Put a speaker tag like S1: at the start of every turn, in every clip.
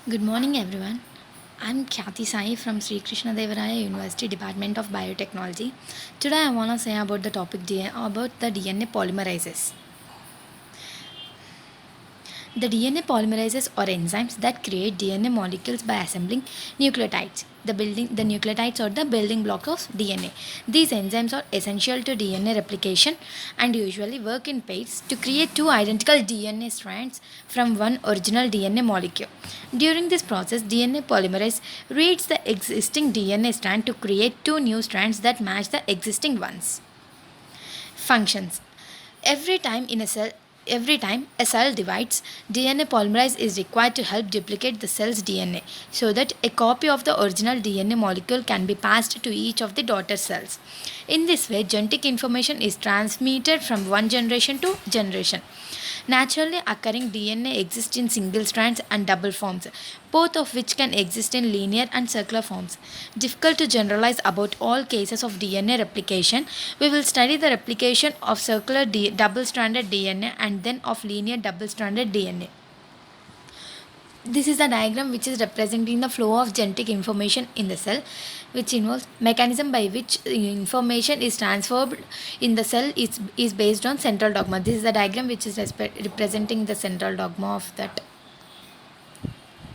S1: Good morning, everyone. I'm Khyati Sai from Sri Krishna Devaraya University Department of Biotechnology. Today, I want to say about the topic about the DNA polymerases. The DNA polymerases are enzymes that create DNA molecules by assembling nucleotides. The nucleotides are the building block of DNA. These enzymes are essential to DNA replication and usually work in pairs to create two identical DNA strands from one original DNA molecule. During this process, DNA polymerase reads the existing DNA strand to create two new strands that match the existing ones. Functions. Every time in a cell Every time a cell divides, DNA polymerase is required to help duplicate the cell's DNA so that a copy of the original DNA molecule can be passed to each of the daughter cells. In this way, genetic information is transmitted from one generation to generation. Naturally occurring DNA exists in single strands and double forms, both of which can exist in linear and circular forms. Difficult to generalize about all cases of DNA replication, we will study the replication of circular double stranded DNA and then of linear double stranded DNA. This is a diagram which is representing the flow of genetic information in the cell, which involves mechanism by which information is transferred in the cell is based on central dogma. This is the diagram which is representing the central dogma of that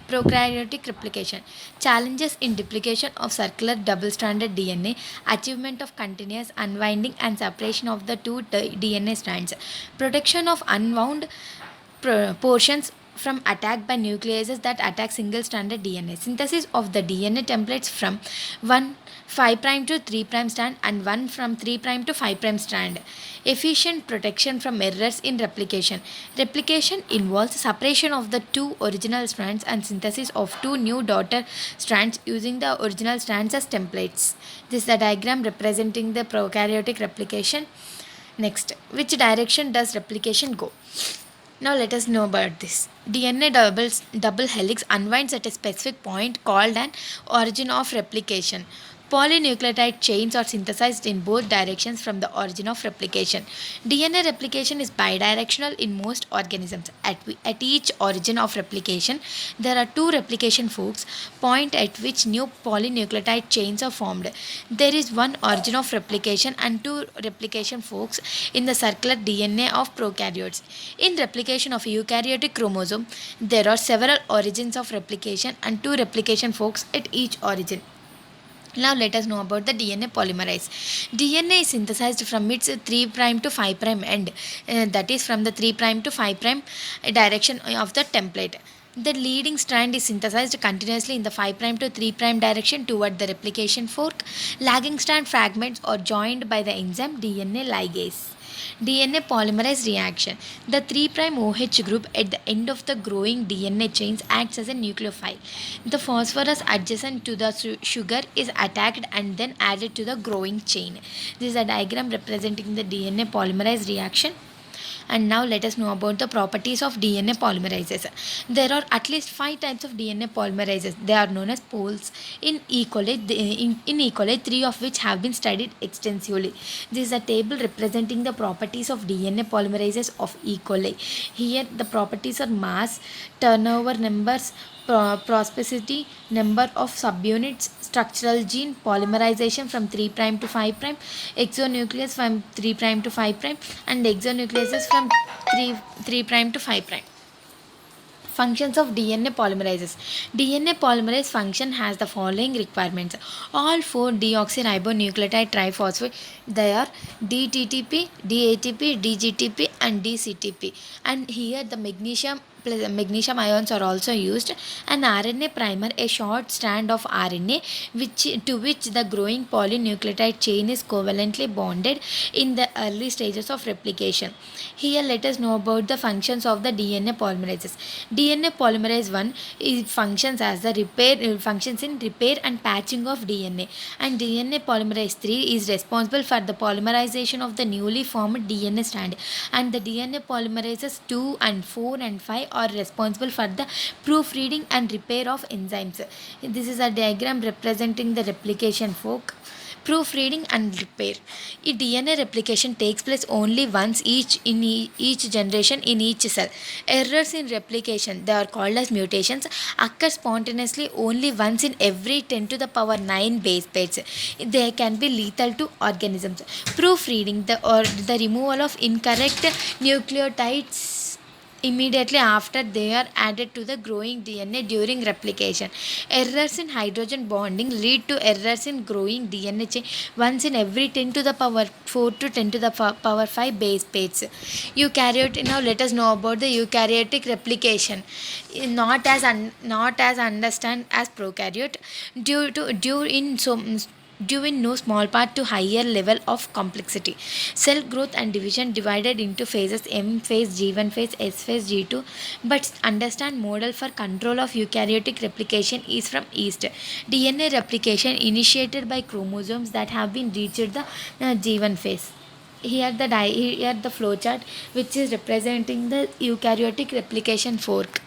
S1: prokaryotic replication. Challenges in duplication of circular double stranded DNA, achievement of continuous unwinding and separation of the two DNA strands, protection of unwound portions from attack by nucleases that attack single stranded DNA, synthesis of the DNA templates from 1 5 prime to 3 prime strand and 1 from 3 prime to 5 prime strand, efficient protection from errors in replication. Replication involves separation of the two original strands and synthesis of two new daughter strands using the original strands as templates. This is the diagram representing the prokaryotic replication. Next, which direction does replication go? Now let us know about this. DNA double helix unwinds at a specific point called an origin of replication. Polynucleotide chains are synthesized in both directions from the origin of replication. DNA replication is bidirectional in most organisms. At each origin of replication, there are two replication forks, point at which new polynucleotide chains are formed. There is one origin of replication and two replication forks in the circular DNA of prokaryotes. In replication of a eukaryotic chromosome, there are several origins of replication and two replication forks at each origin. Now let us know about the DNA polymerase. DNA is synthesized from its 3 prime to 5 prime end, that is from the 3 prime to 5 prime direction of the template. The leading strand is synthesized continuously in the 5 prime to 3 prime direction toward the replication fork. Lagging strand fragments are joined by the enzyme DNA ligase. DNA polymerase reaction. The 3' OH group at the end of the growing DNA chains acts as a nucleophile. The phosphorus adjacent to the sugar is attacked and then added to the growing chain. This is a diagram representing the DNA polymerase reaction. And now let us know about the properties of DNA polymerases. There are at least 5 types of DNA polymerases. They are known as poles. In E. coli, 3 of which have been studied extensively. This is a table representing the properties of DNA polymerases of E. coli. Here the properties are mass, turnover numbers, prosperity, number of subunits, structural gene, polymerization from 3' to 5', exonuclease from 3' to 5', and exonucleases from 3' to 5'. Functions of DNA polymerases. DNA polymerase function has the following requirements. All four deoxyribonucleotide triphosphate, they are DTTP, DATP, DGTP and DCTP. And here the magnesium ions are also used. An RNA primer, a short strand of RNA to which the growing polynucleotide chain is covalently bonded in the early stages of replication. Here let us know about the functions of the DNA polymerases. DNA polymerase 1 functions as the functions in repair and patching of DNA, and DNA polymerase 3 is responsible for the polymerization of the newly formed DNA strand, and the DNA polymerases 2 and 4 and 5 are responsible for the proofreading and repair of enzymes. This is a diagram representing the replication fork. Proofreading and repair. A DNA replication takes place only once each generation in each cell. Errors in replication, they are called as mutations, occur spontaneously only once in every 10 to the power 9 base pairs. They can be lethal to organisms. Proofreading, the removal of incorrect nucleotides immediately after they are added to the growing DNA during replication. Errors in hydrogen bonding lead to errors in growing DNA chain once in every 10 to the power 4 to 10 to the power 5 base pairs. Eukaryote. Now let us know about the eukaryotic replication. Not as understand as prokaryote due in no small part to higher level of complexity. Cell growth and division divided into phases: M phase, G1 phase, S phase, G2. But understand model for control of eukaryotic replication is from East. DNA replication initiated by chromosomes that have been reached the G1 phase. Here the flowchart which is representing the eukaryotic replication fork.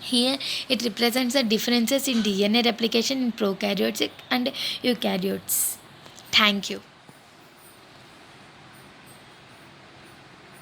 S1: Here it represents the differences in DNA replication in prokaryotes and eukaryotes. Thank you.